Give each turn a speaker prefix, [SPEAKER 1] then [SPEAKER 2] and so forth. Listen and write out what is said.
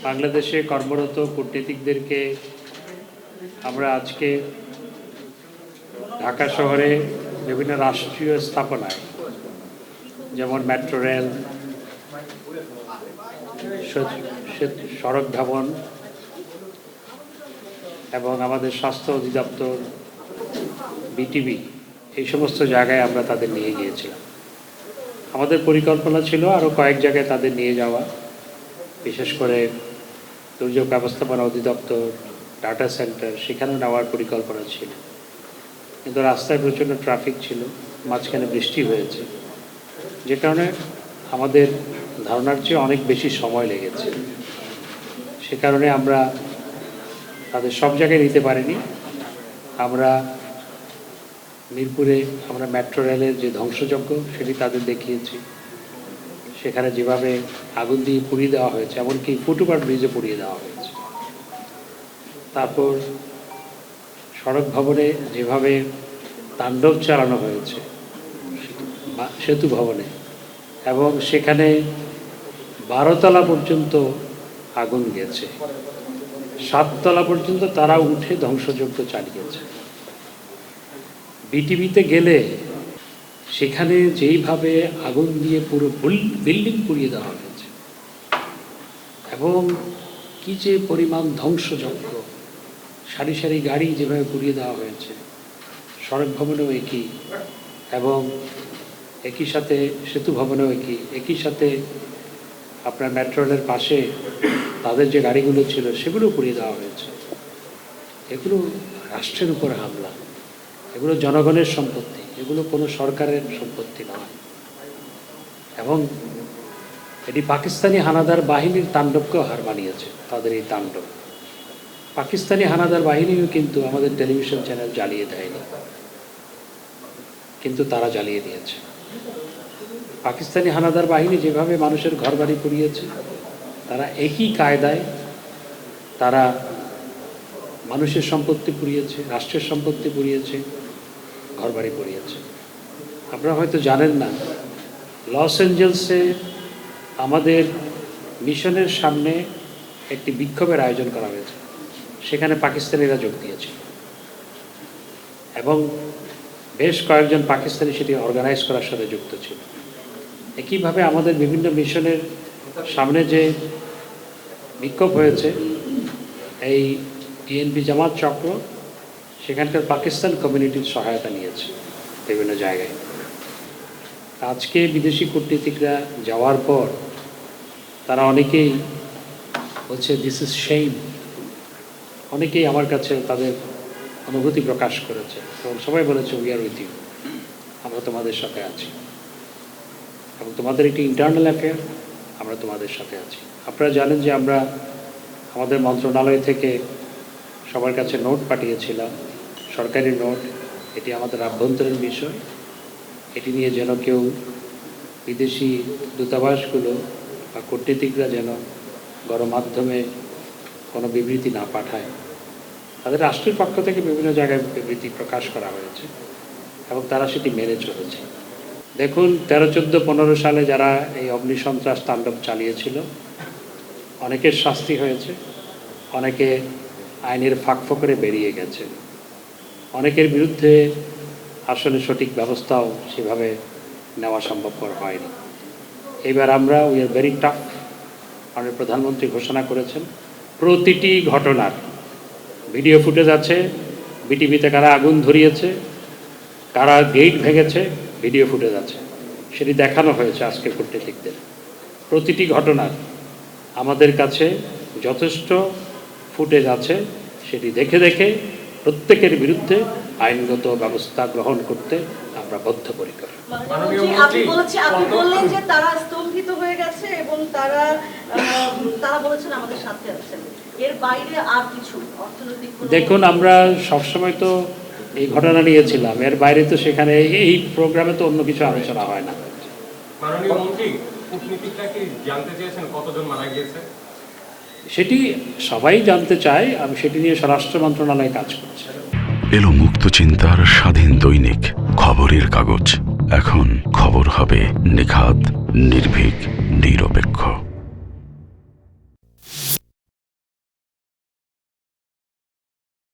[SPEAKER 1] বাংলাদেশে কর্মরত কূটনীতিকদেরকে আমরা আজকে ঢাকা শহরে বিভিন্ন রাষ্ট্রীয় স্থাপনায় যেমন মেট্রো রেল, সড়ক ভবন এবং আমাদের স্বাস্থ্য অধিদপ্তর, বিটিভি, এই সমস্ত জায়গায় আমরা তাদের নিয়ে গিয়েছিলাম। আমাদের পরিকল্পনা ছিল আরও কয়েক জায়গায় তাদের নিয়ে যাওয়া, বিশেষ করে দুর্যোগ ব্যবস্থাপনা অধিদপ্তর, ডাটা সেন্টার, সেখানেও নেওয়ার পরিকল্পনা ছিল। কিন্তু রাস্তায় প্রচণ্ড ট্রাফিক ছিল, মাঝখানে বৃষ্টি হয়েছে, যে কারণে আমাদের ধারণার চেয়ে অনেক বেশি সময় লেগেছে। সে কারণে আমরা তাদের সব জায়গায় নিতে পারিনি। আমরা মিরপুরে আমরা মেট্রো রেলের যে ধ্বংসযজ্ঞ সেটি তাদের দেখিয়েছি। সেখানে যেভাবে আগুন দিয়ে পুড়িয়ে দেওয়া হয়েছে, এমনকি ফুটওভার ব্রিজে পুড়িয়ে দেওয়া হয়েছে। তারপর সড়ক ভবনে যেভাবে তাণ্ডব চালানো হয়েছে সেতু ভবনে, এবং সেখানে 12 তলা পর্যন্ত আগুন গেছে, 7 তলা পর্যন্ত তারা উঠে ধ্বংসযজ্ঞ চালিয়েছে। বিটিভিতে গেলে সেখানে যেইভাবে আগুন দিয়ে পুরো বিল্ডিং পুড়িয়ে দেওয়া হয়েছে এবং কি যে পরিমাণ ধ্বংসযজ্ঞ, সারি সারি গাড়ি যেভাবে পুড়িয়ে দেওয়া হয়েছে, সড়ক ভবনেও একই, এবং একই সাথে সেতু ভবনেও একই সাথে আপনার মেট্রো রেলের পাশে তাদের যে গাড়িগুলো ছিল সেগুলো পুড়িয়ে দেওয়া হয়েছে। এগুলো রাষ্ট্রের উপর হামলা, এগুলো জনগণের সম্পত্তি, এগুলো কোনো সরকারের সম্পত্তি নয়। এবং এটি পাকিস্তানি হানাদার বাহিনীর তাণ্ডবকেও হার মানিয়েছে। তাদের এই তাণ্ডব, পাকিস্তানি হানাদার বাহিনীও কিন্তু আমাদের টেলিভিশন চ্যানেল জ্বালিয়ে দেয়নি, কিন্তু তারা জ্বালিয়ে দিয়েছে। পাকিস্তানি হানাদার বাহিনী যেভাবে মানুষের ঘরবাড়ি পুড়িয়েছে, তারা একই কায়দায় তারা মানুষের সম্পত্তি পুড়িয়েছে, রাষ্ট্রের সম্পত্তি পুড়িয়েছে, ঘরবাড়ি পুড়িয়েছে। আপনারা হয়তো জানেন না, লস অ্যাঞ্জেলসে আমাদের মিশনের সামনে একটি বিক্ষোভের আয়োজন করা হয়েছে। সেখানে পাকিস্তানিরা যোগ দিয়েছে এবং বেশ কয়েকজন পাকিস্তানি সেটি অর্গানাইজ করার সাথে যুক্ত ছিল। একইভাবে আমাদের বিভিন্ন মিশনের সামনে যে বিক্ষোভ হয়েছে, এই টিএনপি জামাত চক্র সেখানকার পাকিস্তান কমিউনিটির সহায়তা নিয়েছে বিভিন্ন জায়গায়। আজকে বিদেশি কূটনীতিকরা যাওয়ার পর তারা অনেকেই বলছে দিস ইজ শেম। অনেকেই আমার কাছে তাদের অনুভূতি প্রকাশ করেছে এবং সবাই বলেছে উই আর উইথ ইউ, আমরা তোমাদের সাথে আছি, এবং তোমাদের একটি ইন্টারনাল অ্যাফেয়ার, আমরা তোমাদের সাথে আছি। আপনারা জানেন যে আমরা আমাদের মন্ত্রণালয় থেকে সবার কাছে নোট পাঠিয়েছিলাম, সরকারি নোট। এটি আমাদের আভ্যন্তরীণ বিষয়, এটি নিয়ে যেন কেউ বিদেশি দূতাবাসগুলো বা কূটনীতিকরা যেন গণমাধ্যমে কোনো বিবৃতি না পাঠায়। তাদের রাষ্ট্রের পক্ষ থেকে বিভিন্ন জায়গায় বিবৃতি প্রকাশ করা হয়েছে এবং তারা সেটি মেনে চলেছে। দেখুন, 13, 14, 15 সালে যারা এই অগ্নিসন্ত্রাস তাণ্ডব চালিয়েছিল, অনেকের শাস্তি হয়েছে, অনেকে আইনের ফাঁকফোকরে বেরিয়ে গেছে, অনেকের বিরুদ্ধে আসলে সঠিক ব্যবস্থাও সেভাবে নেওয়া সম্ভবপর হয়নি। এবার আমরা উই আর ভেরি টাফ। আমাদের প্রধানমন্ত্রী ঘোষণা করেছেন প্রতিটি ঘটনার ভিডিও ফুটেজ আছে। বিটিভিতে কারা আগুন ধরিয়েছে, কারা গেট ভেঙেছে, ভিডিও ফুটেজ আছে, সেটি দেখানো হয়েছে আজকে কূটনীতিকদের। প্রতিটি ঘটনার আমাদের কাছে যথেষ্ট ফুটেজ আছে, সেটি দেখে দেখে প্রত্যেকের বিরুদ্ধে আইনগত ব্যবস্থা গ্রহণ করতে আমরা বদ্ধপরিকর।
[SPEAKER 2] আপনি বললেন যে তারা স্তম্ভিত হয়ে গেছে এবং তারা বলেছেন আমাদের সাথে আছেন, এর বাইরে আর কিছু অর্থনৈতিক?
[SPEAKER 1] দেখুন, আমরা সবসময় তো এই ঘটনা নিয়েছিলাম, এর বাইরে তো সেখানে এই প্রোগ্রামে তো অন্য কিছু আলোচনা হয় না।
[SPEAKER 3] মাননীয় মন্ত্রী, কূটনীতিকরা কি জানতে চেয়েছেন কতজন মারা গিয়েছে?
[SPEAKER 1] সেটি সবাই জানতে চায়, আমি সেটি নিয়ে স্বরাষ্ট্র মন্ত্রণালয় কাজ করছে।
[SPEAKER 4] এলো মুক্ত চিন্তার স্বাধীন দৈনিক খবরের কাগজ। এখন খবর হবে নিখাত, নির্ভীক, নিরপেক্ষ।